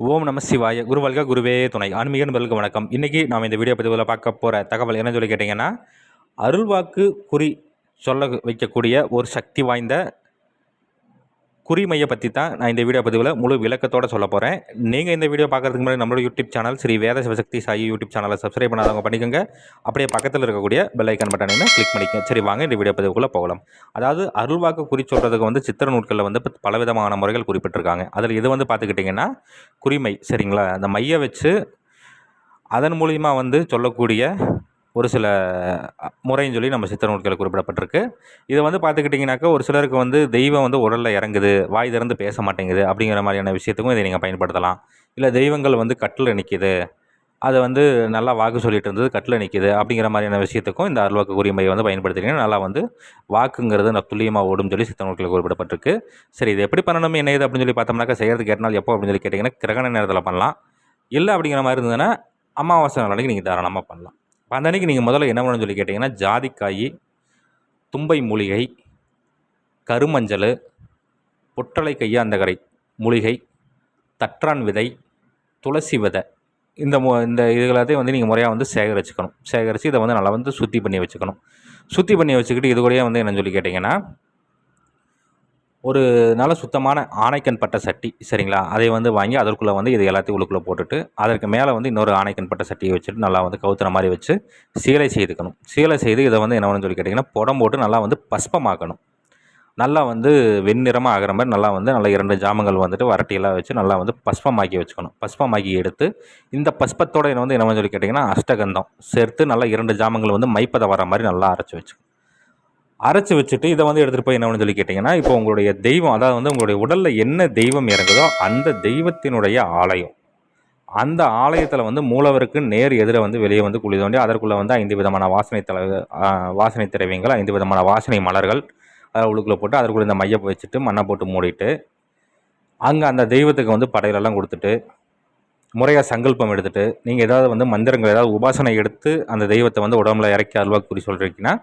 ஓம் நம சிவாய குருவல்க குருவே துணை ஆன்மீக நண்பர்களுக்கு வணக்கம். இன்றைக்கி நாம் இந்த வீடியோ பதிவில் பார்க்க போகிற தகவல் என்ன சொல்லி கேட்டிங்கன்னா, அருள்வாக்கு குறி சொல்ல வைக்கக்கூடிய ஒரு சக்தி வாய்ந்த குறிமையை பற்றி தான் நான் இந்த வீடியோ பதிவில் முழு விளக்கத்தோடு சொல்ல போகிறேன். நீங்கள் இந்த வீடியோ பார்க்குறதுக்கு முன்னாடி நம்மளோட யூடியூப் சேனல் ஸ்ரீ வேத சிவசக்தி சாயி யூடியூப் சேனலை சப்ஸ்கிரைப் பண்ணாதவங்க பண்ணிக்கோங்க. அப்படியே பக்கத்தில் இருக்கக்கூடிய பெல் ஐக்கான் பட்டனையுமே கிளிக் பண்ணிக்கோங்க. சரி, வாங்க இந்த வீடியோ பதிவுக்குள்ளே போகலாம். அதாவது அருள்வாக்கு குறி சொல்கிறதுக்கு சித்திர நூட்களில் பலவிதமான முறைகள் குறிப்பிட்டிருக்காங்க. அதில் இது பார்த்துக்கிட்டிங்கன்னா குறிமை, சரிங்களா? அந்த மையை வச்சு அதன் மூலிமா சொல்லக்கூடிய ஒரு சில முறைன்னு சொல்லி நம்ம சித்திர நூல்களில் குறிப்பிடப்பட்டிருக்கு. இதை பார்த்துக்கிட்டிங்கனாக்கா ஒரு சிலருக்கு தெய்வம் உடலில் இறங்குது, வாய் திறந்து பேச மாட்டேங்குது அப்படிங்கிற மாதிரியான விஷயத்துக்கும் இதை நீங்கள் பயன்படுத்தலாம். இல்லை தெய்வங்கள் கட்டில் நிற்கிது, அதை நல்லா வாக்கு சொல்லிட்டு இருந்தது கட்டில் நிற்கிது அப்படிங்கிற மாதிரியான விஷயத்துக்கும் இந்த அருள்வாக்கு குறிமையை பயன்படுத்திங்கன்னா நல்லா வாக்குங்கிறது நான் துல்லியமாக ஓடும் சொல்லி சித்திர நூல்களில் குறிப்பிடப்பட்டிருக்கு. சரி, இது எப்படி பண்ணணும் என்ன இது அப்படின்னு சொல்லி பார்த்தோம்னாக்கா, செய்கிறதுக்கு ஏற்ற எப்போ அப்படின்னு சொல்லி கேட்டிங்கன்னா கிரகண நேரத்தில் பண்ணலாம். இல்லை அப்படிங்கிற மாதிரி இருந்ததுன்னா அமாவாசை நாளைக்கு நீங்கள் தாராளமாக பண்ணலாம். அந்த அன்றைக்கி நீங்கள் முதல்ல என்ன பண்ணணும்னு சொல்லி கேட்டிங்கன்னா, ஜாதிக்காய், தும்பை மூலிகை, கருமஞ்சள், பொட்டலை கையாந்தகரை மூலிகை, தற்றான் விதை, துளசி விதை, இந்த இது எல்லாத்தையும் நீங்கள் முறையாக சேகரிச்சுக்கணும். சேகரித்து இதை நல்லா சுத்தி பண்ணி வச்சுக்கணும். சுத்தி பண்ணி வச்சுக்கிட்டு இது கூடயே என்னன்னு சொல்லி கேட்டிங்கன்னா, ஒரு நல்ல சுத்தமான ஆனைக்கண் பட்ட சட்டி, சரிங்களா? அதை வாங்கி அதற்குள்ளே இது எல்லாத்தையும் உள்ளுக்குள்ளே போட்டுட்டு அதற்கு மேலே இன்னொரு ஆனைக்கண் பட்ட சட்டியை வச்சுட்டு நல்லா கவுத்துற மாதிரி வச்சு சீலை செய்துக்கணும். சீலை செய்து இதை என்ன சொல்லி கேட்டிங்கன்னா, புடம் போட்டு நல்லா பஸ்பமாக்கணும். நல்லா வெண்ணிறமாக ஆகிற மாதிரி நல்லா நல்லா 2 ஜாமங்கள் வரட்டியெல்லாம் வச்சு நல்லா பஸ்பமாக்கி வச்சுக்கணும். பஸ்பமாக்கி எடுத்து இந்த பஸ்பத்தோடு என்ன சொல்லி கேட்டிங்கன்னா அஷ்டகந்தம் சேர்த்து நல்லா 2 ஜாமங்கள் மைப்பதை வர மாதிரி நல்லா அரைச்சி வச்சுட்டு இதை எடுத்துகிட்டு போய் என்ன சொல்லி கேட்டிங்கன்னா, இப்போ உங்களுடைய தெய்வம், அதாவது உங்களுடைய உடலில் என்ன தெய்வம் இறங்குதோ அந்த தெய்வத்தினுடைய ஆலயம், அந்த ஆலயத்தில் மூலவருக்கு நேர் எதிர வெளியே குழி தோண்டி அதற்குள்ளே 5 விதமான வாசனை திரவியங்கள், 5 விதமான வாசனை மலர்கள் அதை உள்ளுக்குள்ளே போட்டு அதற்குள்ளே இந்த மையை வச்சுட்டு மண்ணை போட்டு மூடிட்டு அங்கே அந்த தெய்வத்துக்கு படையிலெல்லாம் கொடுத்துட்டு முறையாக சங்கல்பம் எடுத்துகிட்டு நீங்கள் ஏதாவது மந்திரங்கள் ஏதாவது உபாசனை எடுத்து அந்த தெய்வத்தை உடம்புல இறக்கி அருள்வாக்கு குறி சொல்கிறீங்கன்னா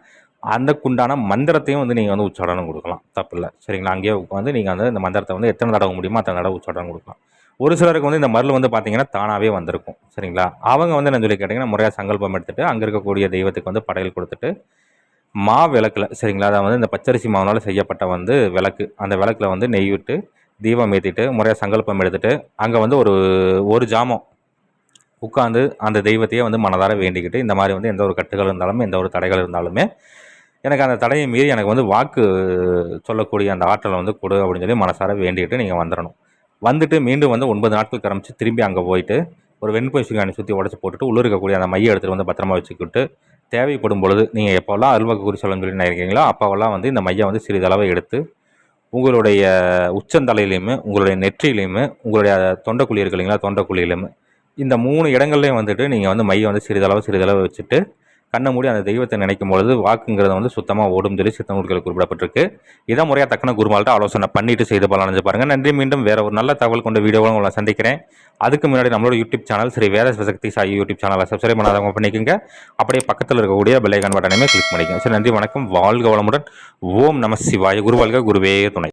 அதுக்குண்டான மந்திரத்தையும் நீங்கள் உச்சாடனம் கொடுக்கலாம், தப்பு இல்லை, சரிங்களா? அங்கேயே நீங்கள் இந்த மந்திரத்தை எத்தனை தடவை முடியுமோ அத்தனை தடவை உச்சாடனம் கொடுக்கலாம். ஒரு சிலருக்கு இந்த மருள் பார்த்தீங்கன்னா தானாகவே வந்திருக்கும், சரிங்களா? அவங்க என்ன சொல்லி கேட்டிங்கன்னா முறையாக சங்கல்பம் எடுத்துகிட்டு அங்கே இருக்கக்கூடிய தெய்வத்துக்கு படையல் கொடுத்துட்டு விளக்கில், சரிங்களா? அதாவது இந்த பச்சரிசி மாவுனால் செய்யப்பட்ட விளக்கு, அந்த விளக்கில் நெய் விட்டு தீபம் ஏற்றிட்டு முறையாக சங்கல்பம் எடுத்துகிட்டு அங்கே ஒரு ஜாமம் உட்காந்து அந்த தெய்வத்தையே மனதார வேண்டிக்கிட்டு இந்த மாதிரி எந்த ஒரு கட்டுகள் இருந்தாலுமே எந்த ஒரு தடைகள் இருந்தாலுமே எனக்கு அந்த தடையை மீறி எனக்கு வாக்கு சொல்லக்கூடிய அந்த ஆற்றலை கொடு அப்படின்னு சொல்லி மனசார வேண்டிக்கிட்டு நீங்கள் வந்துட்டு மீண்டும் 9 நாட்கள் கிளம்பிச்சு திரும்பி அங்கே போயிட்டு ஒரு வெண்பூசணிக்காயை சுற்றி உடச்சி போட்டுட்டு உள்ளே இருக்கக்கூடிய அந்த மையை எடுத்துகிட்டு பத்திரமா வச்சுக்கிட்டு தேவைப்படும் பொழுது நீங்கள் எப்போல்லாம் அருள்வாக்கு குறி சொல்லணும்னு சொல்லி நினைக்கிறீங்களோ அப்போவெல்லாம் இந்த மையை சிறிதளவை எடுத்து உங்களுடைய உச்சந்தலையிலையுமே உங்களுடைய நெற்றியிலையுமே உங்களுடைய தொண்டைக்குழி இருக்கு இல்லைங்களா, தொண்டைக்குழியிலுமே இந்த 3 இடங்கள்லையும் நீங்கள் மையை சிறிதளவு வச்சுட்டு கண்ணை மூடி அந்த தெய்வத்தை நினைக்கும் பொழுது வாக்குங்கிறத சுத்தமாக ஓடும் சொல்லி சித்த நூல்களில் குறிப்பிடப்பட்டிருக்கு. இதை முறையாக தக்கன குருமால்கிட்ட ஆலோசனை பண்ணிட்டு செய்து பலனஞ்சு பாருங்கள். நன்றி. மீண்டும் வேறு ஒரு நல்ல தகவல் கொண்ட வீடியோவை உங்களை சந்திக்கிறேன். அதுக்கு முன்னாடி நம்மளோட யூடியூப் சேனல் ஸ்ரீ வேத சிவசக்தி சாயி யூடியூப் சேனலை சப்ஸ்கிரைப் பண்ணாதவங்க பண்ணிக்கோங்க. அப்படியே பக்கத்தில் இருக்கக்கூடிய பெல் ஐக்கான் பட்டனையுமே கிளிக் பண்ணிக்கோங்க. சரி, நன்றி, வணக்கம், வாழ்க வளமுடன். ஓம் நம சிவாய. குருவல்க குருவே துணை.